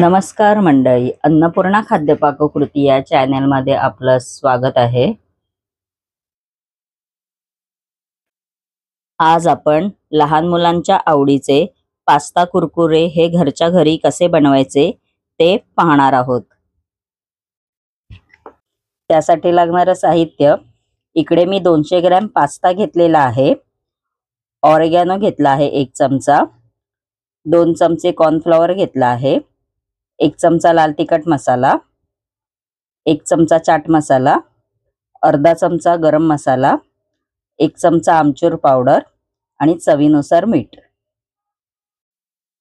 नमस्कार मंडळी, अन्नपूर्णा खाद्य पाककृती या चॅनल मध्ये आपलं स्वागत आहे। आज आपण लहान मुलांच्या आवडीचे पास्ता कुरकुरे हे घरच्या घरी कसे बनवायचे ते पाहणार आहोत। त्यासाठी लागणारे साहित्य, इकडे मी 200 ग्रॅम पास्ता घेतलेला आहे। ऑरिगॅनो घेतला आहे 1 चमचा, 2 चमचे कॉर्नफ्लॉवर घेतला आहे, 1 चमचा लाल तिखट मसाला, 1 चमचा चाट मसाला, अर्धा चमचा गरम मसाला, 1 चमचा आमचूर पावडर आणि चवीनुसार मीठ।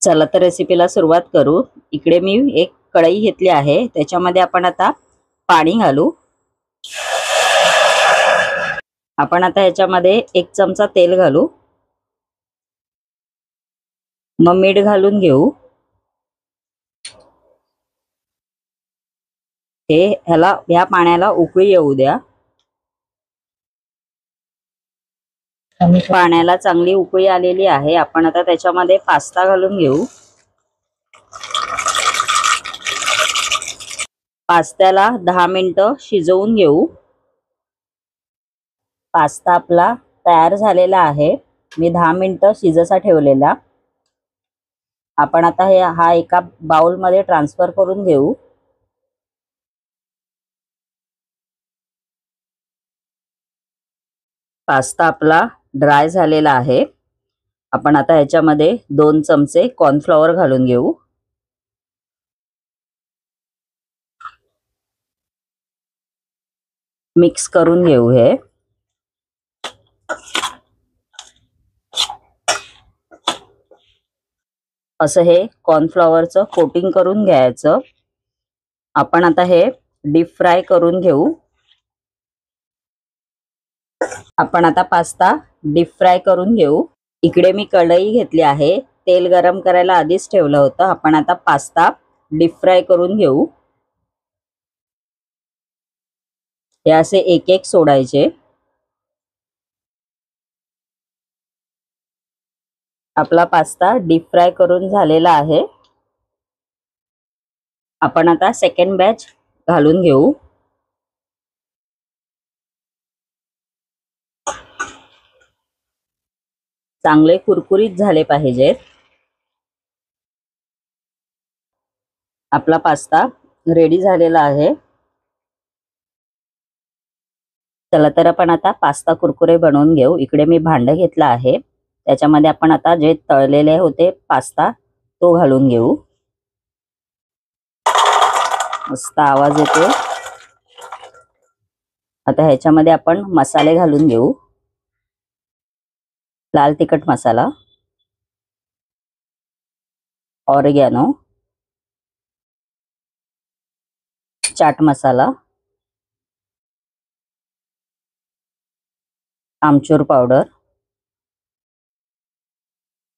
चला तर रेसिपीला सुरुवात करू। इकडे मी एक कढई घेतली आहे, त्याच्यामध्ये आपण आता पाणी घालू। आपण आता याच्यामध्ये 1 चमचा तेल घालू, मग मीठ घालून घेऊ। ह्या पाण्याला उकळी येऊ द्या। पाण्याला चांगली उकळी आलेली आहे। आपण आता त्याच्यामध्ये पास्ता घालून घेऊ। पास्त्याला 10 मिनिटं शिजवून घेऊ। पास्ता आपला तयार झालेला आहे। मी 10 मिनिटं शिजायला ठेवलेला। आपण आता हा एका बाउल मध्ये ट्रान्सफर करून घेऊ। पास्ता आपला ड्राय झालेला आहे। आपण आता ह्याच्यामध्ये 2 चमचे कॉर्नफ्लॉवर घालून घेऊ। मिक्स करून घेऊ। हे असं हे कॉर्नफ्लॉवरचं कोटिंग करून घ्यायचं। आपण आता हे डीप फ्राय करून घेऊ। आपण आता पास्ता डीप फ्राय करून घेऊ। इकडे मी कढई घेतली आहे, तेल गरम करायला आधीच ठेवलं होतं। आपण आता पास्ता डीप फ्राय करून घेऊ। हे असे एक एक सोडायचे। आपला पास्ता डीप फ्राय करून झालेला आहे। आपण आता सेकंड बॅच घालून घेऊ। चांगले कुरकुरीत झाले पाहिजेत। आपला पास्ता रेडी झालेला आहे। चला तर आपण आता पास्ता कुरकुरे बनवून घेऊ। इकडे मी भांड घेतला आहे, त्याच्यामध्ये आपण आता जे तळलेले होते पास्ता तो घालून घेऊ। मस्त आवाज येतो। आता ह्याच्यामध्ये आपण मसाले घालून घेऊ। लाल तिखट मसाला, ऑरिगॅनो, चाट मसाला, आमचूर पावडर,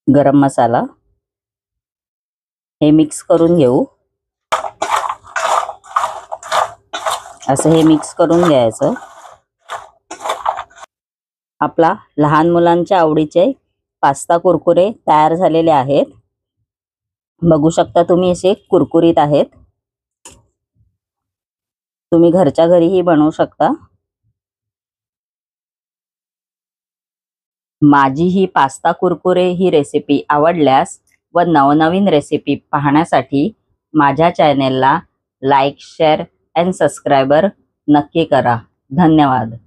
गरम मसाला, हे मिक्स करून घेऊ। असं हे मिक्स करून घ्यायचं। आपला लहान मुलांच्या आवडीचे पास्ता कुरकुरे तयार झालेले आहेत। बघू शकता तुम्ही, असे कुरकुरीत आहेत। तुम्ही घरच्या घरीही बनवू शकता। माझी ही पास्ता कुरकुरे ही रेसिपी आवडल्यास व नवनवीन रेसिपी पाहण्यासाठी माझ्या चॅनेलला लाईक, शेअर आणि सबस्क्राइबर नक्की करा। धन्यवाद।